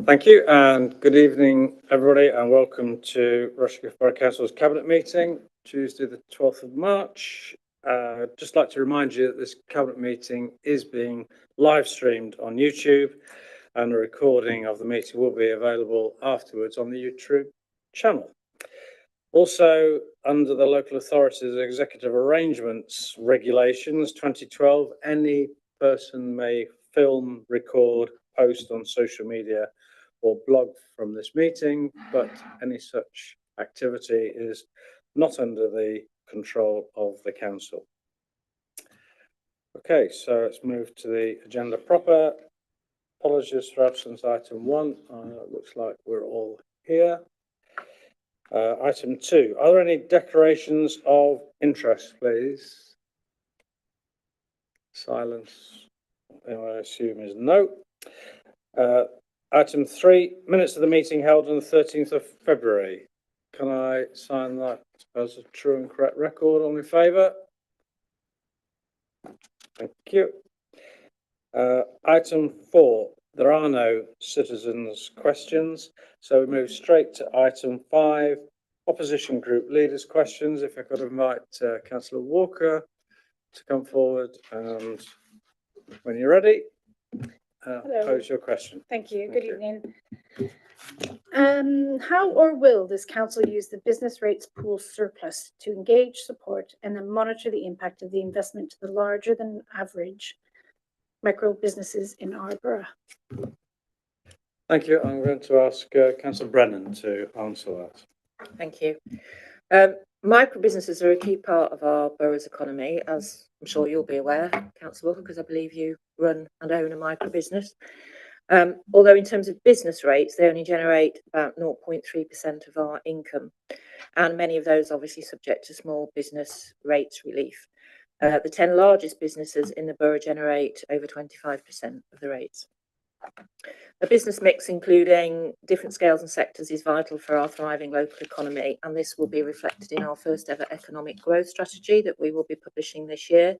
Thank you, and good evening, everybody, and welcome to Rushcliffe Borough Council's Cabinet meeting, Tuesday the 12th of March. I'd just like to remind you that this Cabinet meeting is being live streamed on YouTube, and a recording of the meeting will be available afterwards on the YouTube channel. Also, under the Local Authorities Executive Arrangements Regulations 2012, any person may film, record, post on social media or blog from this meeting, but any such activity is not under the control of the council. Okay, so let's move to the agenda proper. Apologies for absence item 1. Looks like we're all here. Item 2, are there any declarations of interest, please? Silence, I assume, is no. Item 3, minutes of the meeting held on the 13th of February. Can I sign that as a true and correct record? All in favour? Thank you. Item 4, there are no citizens' questions, so we move straight to item 5, opposition group leaders' questions. If I could invite Councillor Walker to come forward, and when you're ready, pose your question. Thank you. Good evening. How or will this council use the business rates pool surplus to engage, support, and then monitor the impact of the investment to the larger than average micro businesses in our borough? Thank you. I'm going to ask Councillor Brennan to answer that. Thank you. Micro businesses are a key part of our borough's economy, as I'm sure you'll be aware, Councillor Walker, because I believe you run and own a micro business. Although in terms of business rates, they only generate about 0.3% of our income, and many of those obviously subject to small business rates relief. The 10 largest businesses in the borough generate over 25% of the rates. A business mix including different scales and sectors is vital for our thriving local economy, and this will be reflected in our first ever economic growth strategy that we will be publishing this year.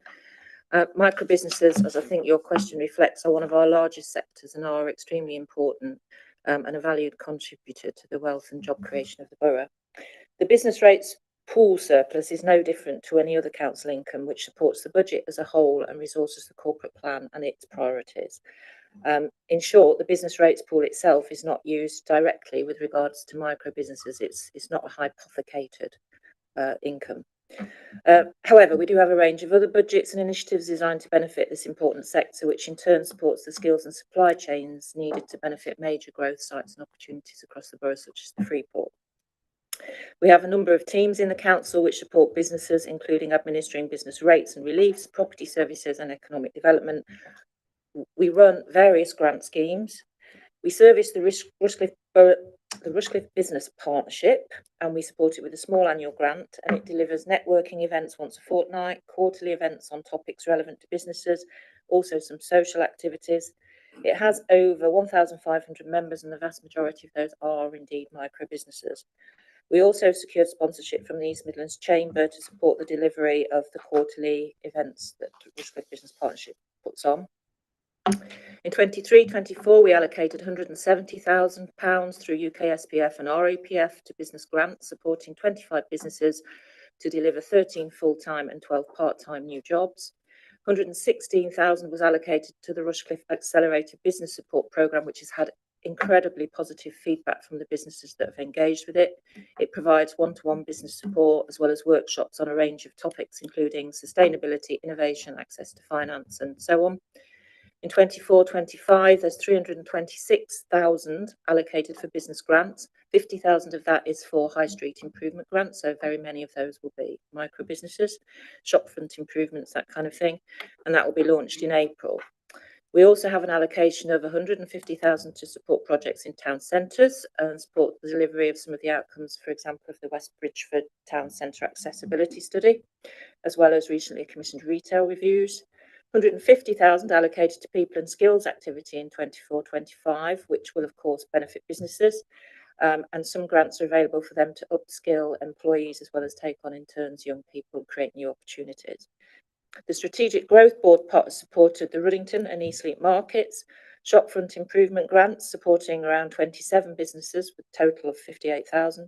Micro businesses, as I think your question reflects, are one of our largest sectors and are extremely important and a valued contributor to the wealth and job creation of the borough. The business rates pool surplus is no different to any other council income, which supports the budget as a whole and resources the corporate plan and its priorities. In short, the business rates pool itself is not used directly with regards to micro businesses. It's not a hypothecated income. However, we do have a range of other budgets and initiatives designed to benefit this important sector, which in turn supports the skills and supply chains needed to benefit major growth sites and opportunities across the borough, such as the Freeport. We have a number of teams in the council which support businesses, including administering business rates and reliefs, property services and economic development. We run various grant schemes. We service the Rushcliffe Business Partnership, and we support it with a small annual grant, and it delivers networking events once a fortnight, quarterly events on topics relevant to businesses, also some social activities. It has over 1,500 members, and the vast majority of those are indeed micro businesses. We also secured sponsorship from the East Midlands Chamber to support the delivery of the quarterly events that Rushcliffe Business Partnership puts on. In 23-24, we allocated £170,000 through UK SPF and RAPF to business grants, supporting 25 businesses to deliver 13 full-time and 12 part-time new jobs. £116,000 was allocated to the Rushcliffe Accelerated Business Support Programme, which has had incredibly positive feedback from the businesses that have engaged with it. It provides one-to-one business support as well as workshops on a range of topics, including sustainability, innovation, access to finance, and so on. In 24-25, there's 326,000 allocated for business grants. 50,000 of that is for high street improvement grants, so very many of those will be micro businesses, shopfront improvements, that kind of thing, and that will be launched in April. We also have an allocation of 150,000 to support projects in town centres and support the delivery of some of the outcomes, for example, of the West Bridgeford Town Centre accessibility study, as well as recently commissioned retail reviews. 150,000 allocated to people and skills activity in 24-25, which will of course benefit businesses, and some grants are available for them to upskill employees as well as take on interns, young people, and create new opportunities. The Strategic Growth Board supported the Ruddington and Eastleigh markets, shopfront improvement grants supporting around 27 businesses with a total of 58,000,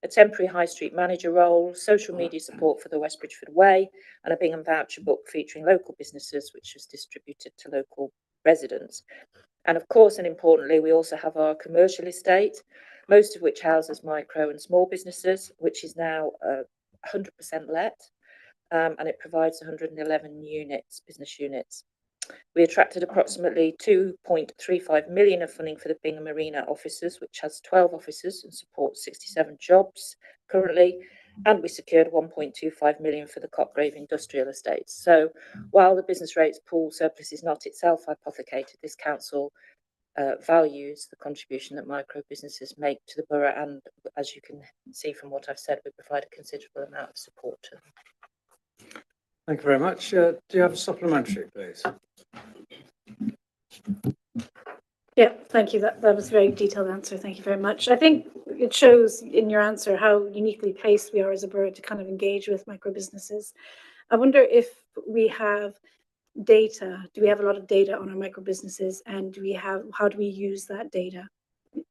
a temporary high street manager role, social media support for the West Bridgeford Way, and a Bingham voucher book featuring local businesses, which was distributed to local residents. And of course, and importantly, we also have our commercial estate, most of which houses micro and small businesses, which is now 100% let, and it provides 111 units, business units. We attracted approximately 2.35 million of funding for the Bingham Marina offices, which has 12 offices and supports 67 jobs currently, and we secured 1.25 million for the Copgrave Industrial Estates. So while the business rates pool surplus is not itself hypothecated, this council values the contribution that micro businesses make to the borough, and as you can see from what I've said, we provide a considerable amount of support to them. Thank you very much. Do you have a supplementary, please? Yeah, thank you. That was a very detailed answer. Thank you very much. I think it shows in your answer how uniquely placed we are as a borough to kind of engage with micro businesses. I wonder if we have data. Do we have a lot of data on our micro businesses, and how do we use that data?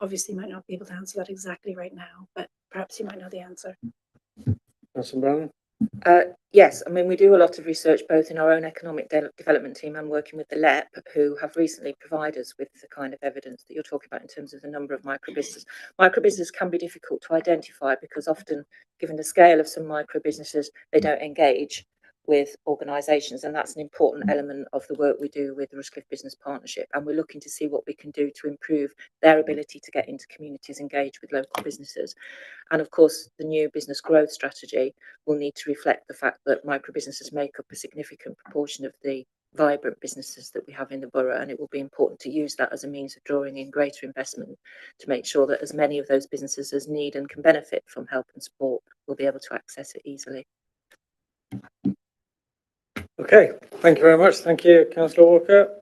Obviously, you might not be able to answer that exactly right now, but perhaps you might know the answer. Councillor Brown? Yes, I mean, we do a lot of research both in our own economic development team and working with the LEP, who have recently provided us with the kind of evidence that you're talking about in terms of the number of micro businesses. Micro businesses can be difficult to identify because often, given the scale of some micro businesses, they don't engage with organisations, and that's an important element of the work we do with the Rushcliffe Business Partnership, and we're looking to see what we can do to improve their ability to get into communities, engage with local businesses. And of course, the new business growth strategy will need to reflect the fact that micro businesses make up a significant proportion of the vibrant businesses that we have in the borough, and it will be important to use that as a means of drawing in greater investment to make sure that as many of those businesses as need and can benefit from help and support will be able to access it easily. Okay, thank you very much. Thank you, Councillor Walker.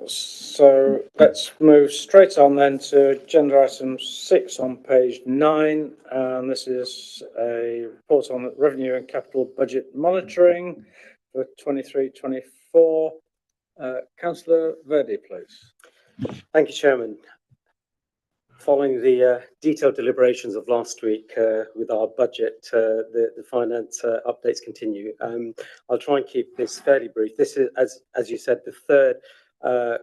So let's move straight on then to agenda item 6 on page 9, and this is a report on revenue and capital budget monitoring for 23-24. Councillor Verdi, please. Thank you, Chairman. Following the detailed deliberations of last week with our budget, the finance updates continue. I'll try and keep this fairly brief. This is, as you said, the third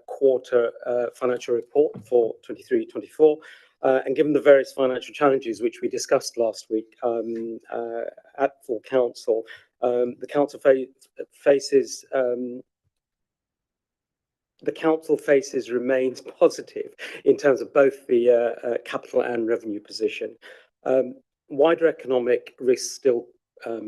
quarter financial report for 23-24. And given the various financial challenges which we discussed last week at full council, the council remains positive in terms of both the capital and revenue position. Wider economic risks still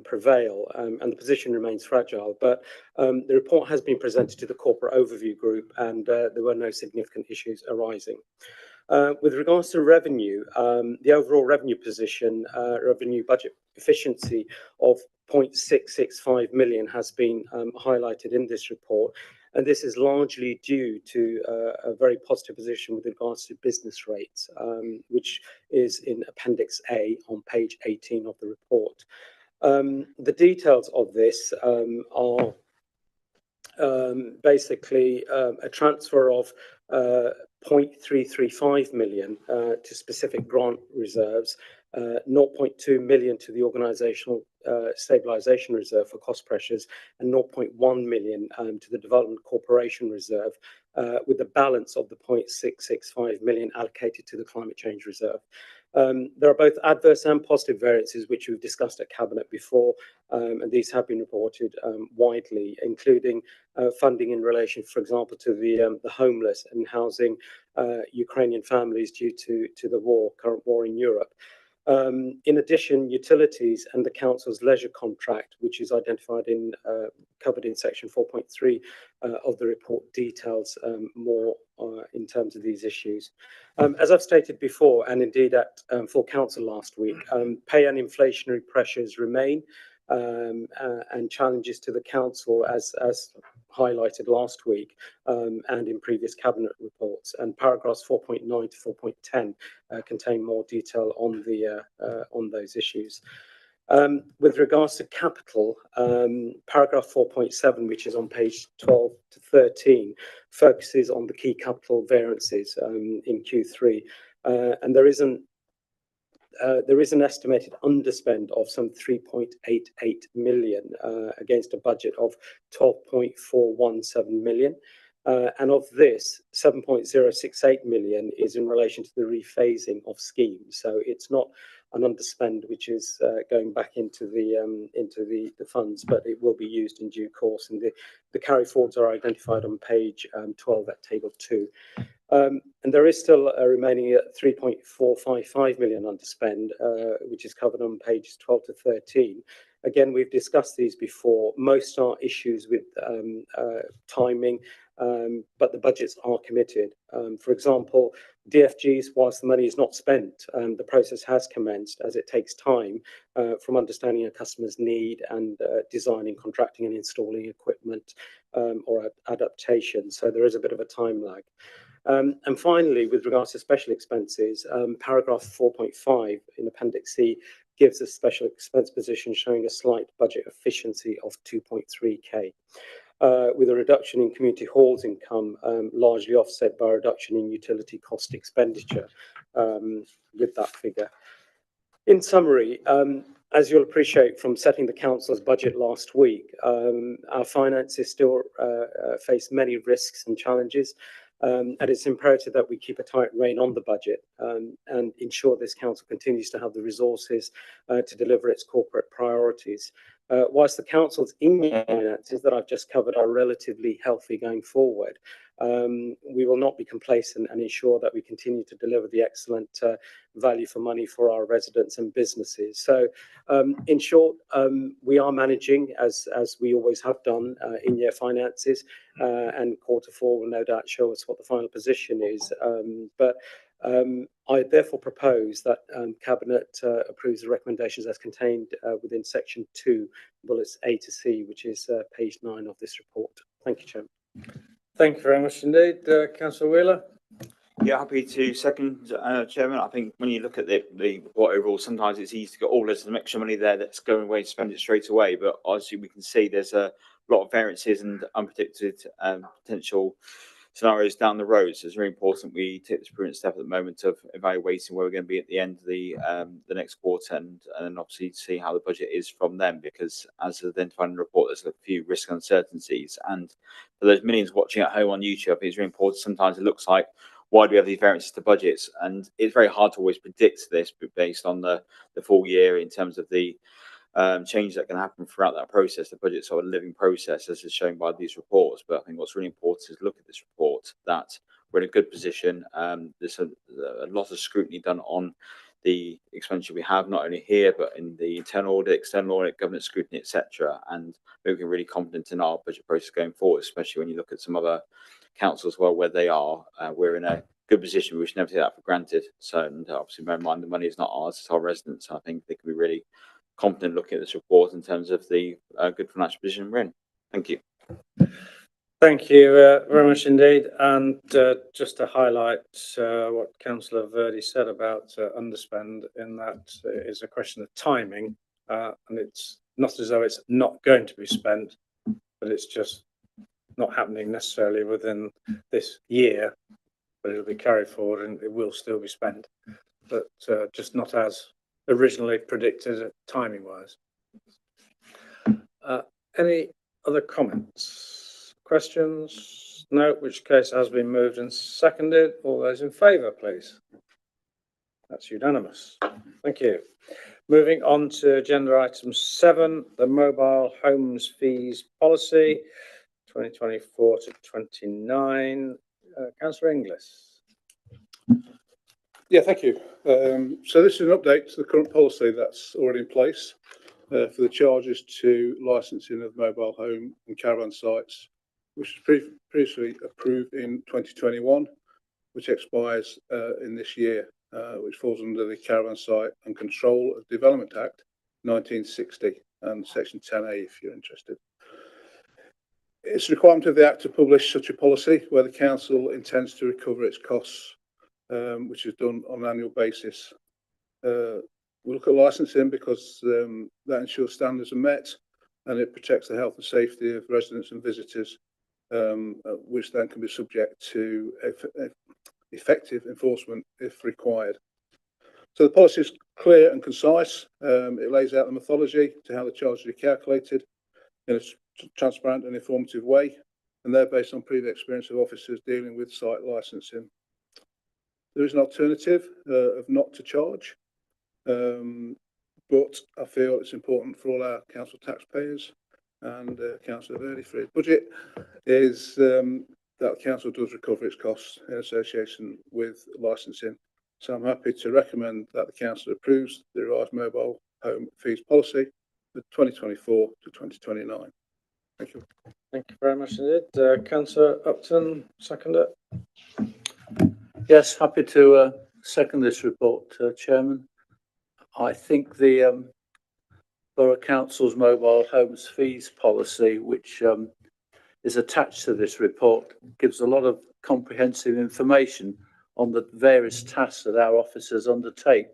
prevail, and the position remains fragile, but the report has been presented to the corporate overview group, and there were no significant issues arising. With regards to revenue, the overall revenue position, revenue budget efficiency of 0.665 million has been highlighted in this report, and this is largely due to a very positive position with regards to business rates, which is in Appendix A on page 18 of the report. The details of this are basically a transfer of 0.335 million to specific grant reserves, 0.2 million to the organisational stabilisation reserve for cost pressures, and 0.1 million to the development corporation reserve, with the balance of the 0.665 million allocated to the climate change reserve. There are both adverse and positive variances which we've discussed at Cabinet before, and these have been reported widely, including funding in relation, for example, to the homeless and housing Ukrainian families due to the current war in Europe. In addition, utilities and the council's leisure contract, which is identified in covered in section 4.3 of the report, details more in terms of these issues. As I've stated before, and indeed at full council last week, pay and inflationary pressures remain, and challenges to the council as highlighted last week and in previous cabinet reports, and paragraphs 4.9 to 4.10 contain more detail on those issues. With regards to capital, paragraph 4.7, which is on page 12 to 13, focuses on the key capital variances in Q3, and there is an estimated underspend of some 3.88 million against a budget of 12.417 million. And of this, 7.068 million is in relation to the rephasing of schemes. So it's not an underspend which is going back into the funds, but it will be used in due course. And the carry forwards are identified on page 12 at table 2. And there is still a remaining 3.455 million underspend, which is covered on pages 12 to 13. Again, we've discussed these before. Most are issues with timing, but the budgets are committed. For example, DFGs, whilst the money is not spent, the process has commenced as it takes time from understanding a customer's need and designing, contracting and installing equipment or adaptation. So there is a bit of a time lag. And finally, with regards to special expenses, paragraph 4.5 in Appendix C gives a special expense position showing a slight budget efficiency of 2.3k, with a reduction in community halls income largely offset by a reduction in utility cost expenditure with that figure. In summary, as you'll appreciate from setting the council's budget last week, our finances still face many risks and challenges. And it's imperative that we keep a tight rein on the budget and ensure this council continues to have the resources to deliver its corporate priorities. Whilst the council's in-year finances that I've just covered are relatively healthy going forward, we will not be complacent and ensure that we continue to deliver the excellent value for money for our residents and businesses. So in short, we are managing as we always have done in-year finances, and quarter 4 will no doubt show us what the final position is. But I therefore propose that Cabinet approves the recommendations as contained within section 2, bullets A to C, which is page 9 of this report. Thank you, Chairman. Thank you very much indeed. Councillor Wheeler? Yeah, happy to second, Chairman. I think when you look at the report overall, sometimes it's easy to go, oh, there's some extra money there that's going away to spend it straight away. But obviously we can see there's a lot of variances and unpredicted potential scenarios down the road. So it's very important we take this prudent step at the moment of evaluating where we're going to be at the end of the next quarter, and obviously see how the budget is from them, because as identified in the report, there's a few risk uncertainties. And for those millions watching at home on YouTube, I think it's very important. Sometimes it looks like, why do we have these variances to budgets? And it's very hard to always predict this, but based on the full year in terms of the changes that can happen throughout that process. The budget's sort of a living process, as is shown by these reports. But I think what's really important is look at this report, that we're in a good position. There's a lot of scrutiny done on the expenditure we have, not only here, but in the internal audit, external audit, government scrutiny, etc. And we're really confident in our budget process going forward, especially when you look at some other councils, well, where they are. We're in a good position. We should never take that for granted. So, and obviously, bear in mind, the money is not ours, it's our residents. So I think they can be really confident looking at this report in terms of the good financial position we're in. Thank you. Thank you very much indeed. And just to highlight what Councillor Verdi said about underspend, in that is a question of timing, and it's not as though it's not going to be spent, but it's just not happening necessarily within this year, but it'll be carried forward and it will still be spent, but just not as originally predicted timing wise. Any other comments, questions? No, which case has been moved and seconded. All those in favour, please. That's unanimous. Thank you. Moving on to agenda item 7, the mobile homes fees policy 2024 to 29. Councillor Inglis. Yeah, thank you. So this is an update to the current policy that's already in place for the charges to licensing of mobile home and caravan sites, which was previously approved in 2021, which expires in this year, which falls under the Caravan Site and Control of Development Act 1960 and Section 10A if you're interested. It's a requirement of the Act to publish such a policy where the council intends to recover its costs, which is done on an annual basis. We look at licensing because that ensures standards are met and it protects the health and safety of residents and visitors, which then can be subject to effective enforcement if required. So the policy is clear and concise. It lays out the methodology to how the charges are calculated in a transparent and informative way, and they're based on previous experience of officers dealing with site licensing. There is an alternative of not to charge, but I feel it's important for all our council taxpayers and Councillor Verdi for his budget is that the council does recover its costs in association with licensing. So I'm happy to recommend that the council approves the revised mobile home fees policy for 2024 to 2029. Thank you. Thank you very much indeed. Councillor Upton, seconder. Yes, happy to second this report, Chairman. I think the Borough Council's mobile homes fees policy, which is attached to this report, gives a lot of comprehensive information on the various tasks that our officers undertake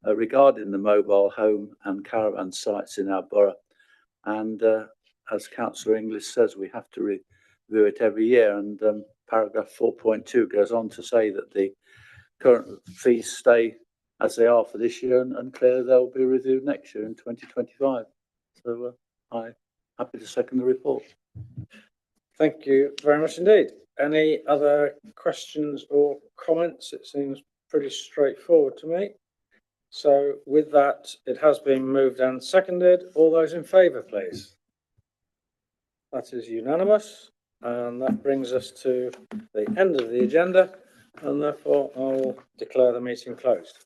regarding the mobile home and caravan sites in our borough. And as Councillor English says, we have to review it every year. And paragraph 4.2 goes on to say that the current fees stay as they are for this year, and clearly they'll be reviewed next year in 2025. So I'm happy to second the report. Thank you very much indeed. Any other questions or comments? It seems pretty straightforward to me. So with that, it has been moved and seconded. All those in favour, please. That is unanimous. And that brings us to the end of the agenda. And therefore, I will declare the meeting closed.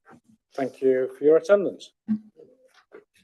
Thank you for your attendance.